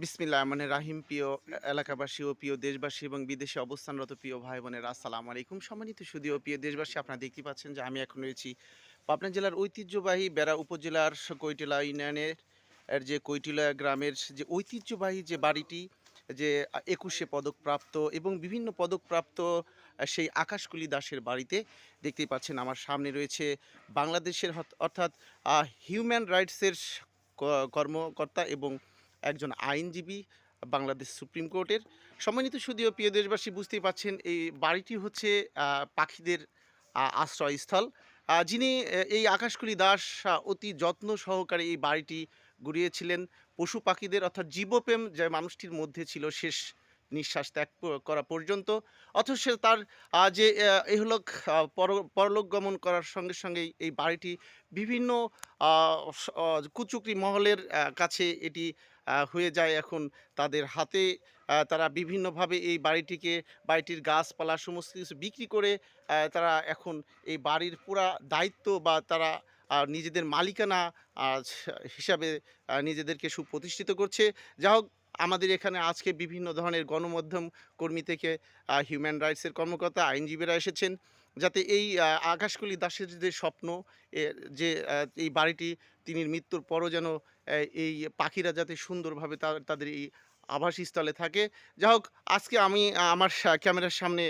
বিসমিল্লাহ মানে রাহিম প্রিয় এলাকাবাসী ও প্রিয় দেশবাসী এবং বিদেশে অবস্থানরত প্রিয় ভাই বোনেরা আসসালামু আলাইকুম। সম্মানিত সুধী ও প্রিয় দেশবাসী, আপনারা দেখতে পাচ্ছেন যে আমি এখন রয়েছি পাবনা জেলার ঐতিহ্যবাহী বেড়া উপজেলার কৈটিলা ইউনিয়নের যে কৈটিলা গ্রামের যে ঐতিহ্যবাহী যে বাড়িটি, যে ২১শে পদকপ্রাপ্ত এবং বিভিন্ন পদকপ্রাপ্ত সেই আকাশকুলি দাসের বাড়িতে দেখতেই পাচ্ছেন আমার সামনে রয়েছে বাংলাদেশের অর্থাৎ হিউম্যান রাইটসের কর্মকর্তা এবং একজন আইনজীবী বাংলাদেশ সুপ্রিম কোর্টের। সম্মানিত সুধীয় প্রিয় দেশবাসী, বুঝতেই পাচ্ছেন এই বাড়িটি হচ্ছে পাখিদের আশ্রয়স্থল। যিনি এই আকাশকুলি দাস অতি যত্ন সহকারে এই বাড়িটি গড়িয়েছিলেন পশু পাখিদের অর্থাৎ জীবপ্রেম যে মানুষটির মধ্যে ছিল শেষ নিঃশ্বাস ত্যাগ করা পর্যন্ত। অথচ সে তার যে ইহলোক পরলোক গমন করার সঙ্গে সঙ্গেই এই বাড়িটি বিভিন্ন কুচক্রী মহলের কাছে এটি হয়ে যায় এখন তাদের হাতে। তারা বিভিন্নভাবে এই বাড়িটির গাছপালা সমস্ত কিছু বিক্রি করে তারা এখন এই বাড়ির পুরা দায়িত্ব বা তারা নিজেদের মালিকানা হিসাবে নিজেদেরকে সুপ্রতিষ্ঠিত করছে। যা হোক, আমাদের এখানে আজকে বিভিন্ন ধরনের গণমাধ্যম কর্মী থেকে হিউম্যান রাইটসের কর্মকর্তা, আইনজীবীরা এসেছেন যাতে এই আকাশকুলি দাসের যে স্বপ্ন, যে এই বাড়িটি তিনি মৃত্যুর পরও যেন এই পাখিরা যাতে সুন্দরভাবে তাদের এই আবাসস্থলে থাকে। যা হোক, আজকে আমি আমার ক্যামেরার সামনে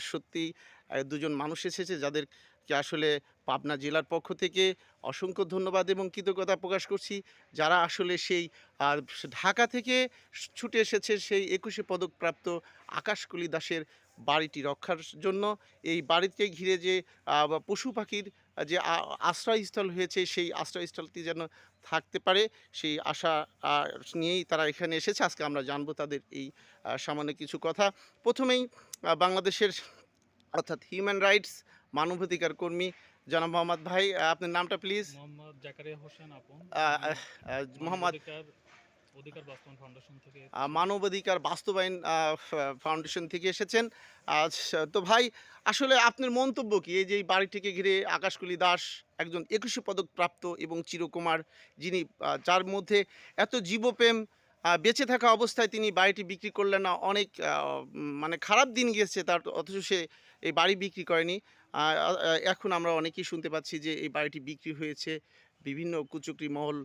সত্যিই দুজন মানুষ এসেছে যাদেরকে আসলে পাবনা জেলার পক্ষ থেকে অসংখ্য ধন্যবাদ এবং কৃতজ্ঞতা প্রকাশ করছি, যারা আসলে সেই ঢাকা থেকে ছুটে এসেছে সেই ২১শে পদকপ্রাপ্ত আকাশকুলি দাসের বাড়িটি রক্ষার জন্য। এই বাড়িকে ঘিরে যে পশু পাখির যে আশ্রয়স্থল হয়েছে, সেই আশ্রয়স্থলটি যেন থাকতে পারে সেই আশা নিয়েই তারা এখানে এসেছে। আজকে আমরা জানবো তাদের এই সামান্য কিছু কথা। প্রথমেই বাংলাদেশের অর্থাৎ হিউম্যান রাইটস মানবাধিকার কর্মী জনাব মোহাম্মদ ভাই, আপনার নামটা প্লিজ। মোহাম্মদ জাকারিয়া হোসেন আপন। আমি আহ, আহ, মোহাম্মদ মানবাধিকার অধিকার বাস্তবায়ন ফাউন্ডেশন থেকে এসেছি। মানবাধিকার বাস্তবায়ন ফাউন্ডেশন থেকে এসেছেন। তো ভাই, আসলে আপনার মন্তব্য কি এই যে এই বাড়িটিকে ঘিরে? আকাশকুলি দাস একজন ২১শে পদক প্রাপ্ত এবং চিরকুমার, যিনি যার মধ্যে এত জীবপ্রেম, বেঁচে থাকা অবস্থায় তিনি বাড়িটি বিক্রি করলেন না। অনেক মানে খারাপ দিন গিয়েছে তার, অথচ সে এই বাড়ি বিক্রি করেনি। এখন আমরা অনেকেই শুনতে পাচ্ছি যে এই বাড়িটি বিক্রি হয়েছে, বিভিন্ন কুচক্রী মহল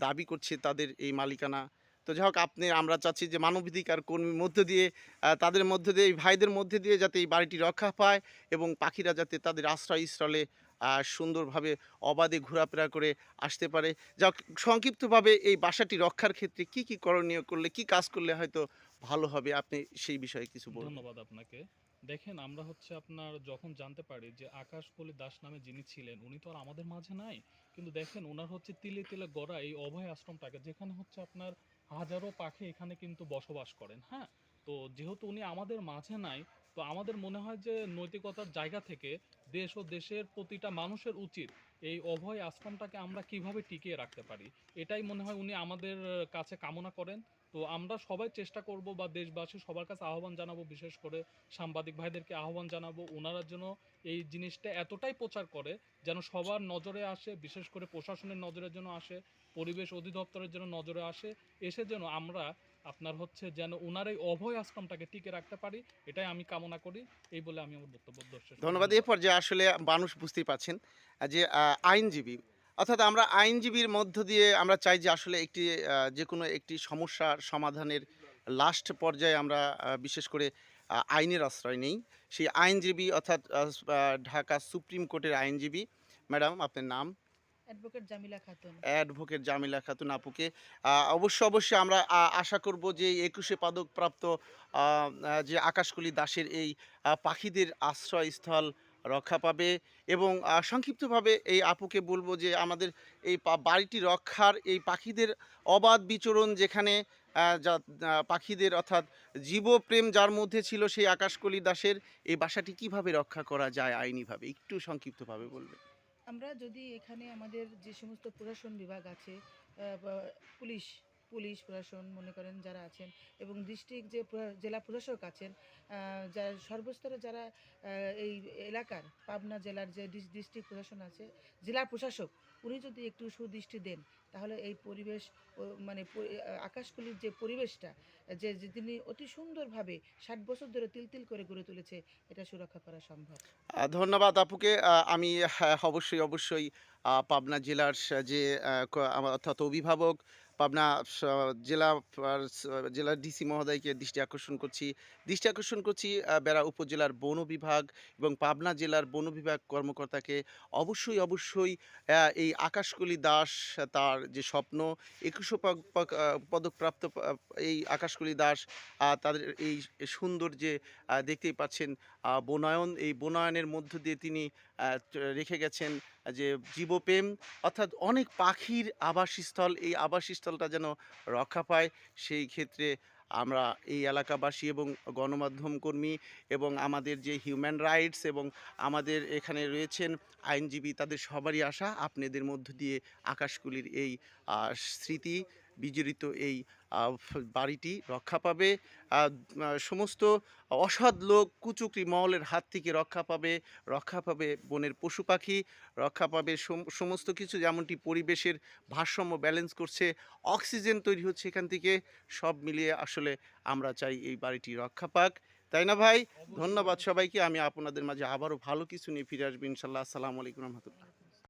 দাবি করছে তাদের এই মালিকানা। তো যাই হোক, আমরা চাচ্ছি যে মানবাধিকার কর্মীর মধ্য দিয়ে তাদের মধ্যে দিয়ে, এই ভাইদের মধ্যে দিয়ে যাতে এই বাড়িটি রক্ষা পায় এবং পাখিরা যাতে তাদের আশ্রয়স্থলে সুন্দরভাবে অবাধে ঘোরাফেরা করে আসতে পারে। যা হোক, সংক্ষিপ্তভাবে এই বাসাটি রক্ষার ক্ষেত্রে কি কি করণীয় করলে, কি কাজ করলে হয়তো ভালো হবে, আপনি সেই বিষয়ে কিছু বলবেন। ধন্যবাদ আপনাকে। দেখেন, আমরা হচ্ছে আপনার যখন জানতে পারি যে আকাশকলি দাস নামে যিনি ছিলেন উনি তো আর আমাদের মাঝে নাই। কিন্তু দেখেন, ওনার হচ্ছে তিলে তিলে গড়া এই অভয় আশ্রমটাকে, যেখানে হচ্ছে আপনার হাজারো পাখি এখানে কিন্তু বসবাস করেন। হ্যাঁ, তো যেহেতু উনি আমাদের মাঝে নাই, তো আমাদের মনে হয় যে নৈতিকতার জায়গা থেকে দেশ ও দেশের প্রতিটা মানুষের উচিত এই অভয় আশ্রমটাকে আমরা কিভাবে টিকিয়ে রাখতে পারি, এটাই মনে হয় উনি আমাদের কাছে কামনা করেন। তো আমরা সবাই চেষ্টা করব বা দেশবাসী সবার কাছে আহ্বান জানাবো, বিশেষ করে সাংবাদিক ভাইদেরকে আহ্বান জানাবো, ওনারা যেন এই জিনিসটা এতটাই প্রচার করে যেন সবার নজরে আসে, বিশেষ করে প্রশাসনের নজরের জন্য আসে, পরিবেশ অধিদপ্তরের জন্য নজরে আসে, এসে যেন আমরা আপনার হচ্ছে যেন ওনার এই অভয় আশ্রমটাকে টিকে রাখতে পারি, এটাই আমি কামনা করি। এই বলে আমি আমার বক্তব্য শেষ করি। ধন্যবাদ। ধন্যবাদ। এরপর যে আসলে মানুষ বুঝতেই পারছেন যে আইনজীবী, অর্থাৎ আমরা আইনজীবীর মধ্য দিয়ে আমরা চাই যে আসলে একটি যে কোনো একটি সমস্যার সমাধানের লাস্ট পর্যায়ে আমরা বিশেষ করে আইনের আশ্রয় নেই। সেই আইনজীবী অর্থাৎ ঢাকা সুপ্রিম কোর্টের আইনজীবী ম্যাডাম, আপনার নাম? অ্যাডভোকেট জামিলা খাতুন। অ্যাডভোকেট জামিলা খাতুন আপুকে অবশ্যই আমরা আশা করব যে এই ২১শে পদকপ্রাপ্ত আ আ যে আকাশকুলি দাসের এই পাখিদের আশ্রয়স্থল রক্ষা পাবে। এবং সংক্ষিপ্তভাবে এই আপুকে বলব যে আমাদের এই বাড়িটি রক্ষার, এই পাখিদের অবাধ বিচরণ যেখানে যা পাখিদের অর্থাৎ জীবপ্রেম যার মধ্যে ছিল সেই আকাশকুলি দাসের, এই বাসাটি কিভাবে রক্ষা করা যায় আইনিভাবে, একটু সংক্ষিপ্তভাবে বলবেন। আমরা যদি এখানে আমাদের যে সমস্ত প্রশাসন বিভাগ আছে, বা পুলিশ পুলিশ প্রশাসন মনে করেন যারা আছেন, এবং ডিস্ট্রিক্ট যে জেলা প্রশাসক আছেন, যারা সর্বস্তরে যারা এই এলাকার পাবনা জেলার যে ডিস্ট্রিক্ট প্রশাসন আছে, জেলা প্রশাসক, উনি যদি একটু সুদৃষ্টি দেন তাহলে এই পরিবেশ মানে আকাশকুলির যে পরিবেশটা যে তিনি অতি সুন্দরভাবে 60 বছর ধরে তিল তিল করে গড়ে তুলেছে, এটা সুরক্ষা করা সম্ভব। ধন্যবাদ আপুকে। আমি হ্যাঁ, অবশ্যই পাবনা জেলার যে অর্থাৎ অভিভাবক, পাবনা স জেলা জেলার ডিসি মহোদয়কে দৃষ্টি আকর্ষণ করছি বেড়া উপজেলার বন বিভাগ এবং পাবনা জেলার বন বিভাগ কর্মকর্তাকে অবশ্যই এই আকাশকুলি দাস তার যে স্বপ্ন ২১ পদকপ্রাপ্ত এই আকাশকুলি দাস তাদের এই সুন্দর যে দেখতেই পাচ্ছেন এই বনায়নের মধ্য দিয়ে তিনি রেখে গেছেন যে জীবপ্রেম, অর্থাৎ অনেক পাখির আবাসস্থল, এই আবাসস্থলটা যেন রক্ষা পায়। সেই ক্ষেত্রে আমরা এই এলাকাবাসী এবং গণমাধ্যম কর্মী এবং আমাদের যে হিউম্যান রাইটস এবং আমাদের এখানে রয়েছেন আইনজীবী, তাদের সবারই আশা আপনাদের মধ্য দিয়ে আকাশকুলির এই স্মৃতি বিজড়িত এই বাড়িটি রক্ষা পাবে। সমস্ত অসৎ লোক কুচক্রী মহলের হাত থেকে রক্ষা পাবে বনের পশু পাখি, রক্ষা পাবে সমস্ত কিছু, যেমনটি পরিবেশের ভারসাম্য ব্যালেন্স করছে, অক্সিজেন তৈরি হচ্ছে এখান থেকে। সব মিলিয়ে আসলে আমরা চাই এই বাড়িটি রক্ষা পাক, তাই না ভাই? অবশ্যই, ধন্যবাদ অবশ্যই। সবাইকে। আমি আপনাদের মাঝে আবারও ভালো কিছু নিয়ে ফিরে আসবো ইনশাল্লাহ। আসসালামু আলাইকুম রহমতুল্লাহ।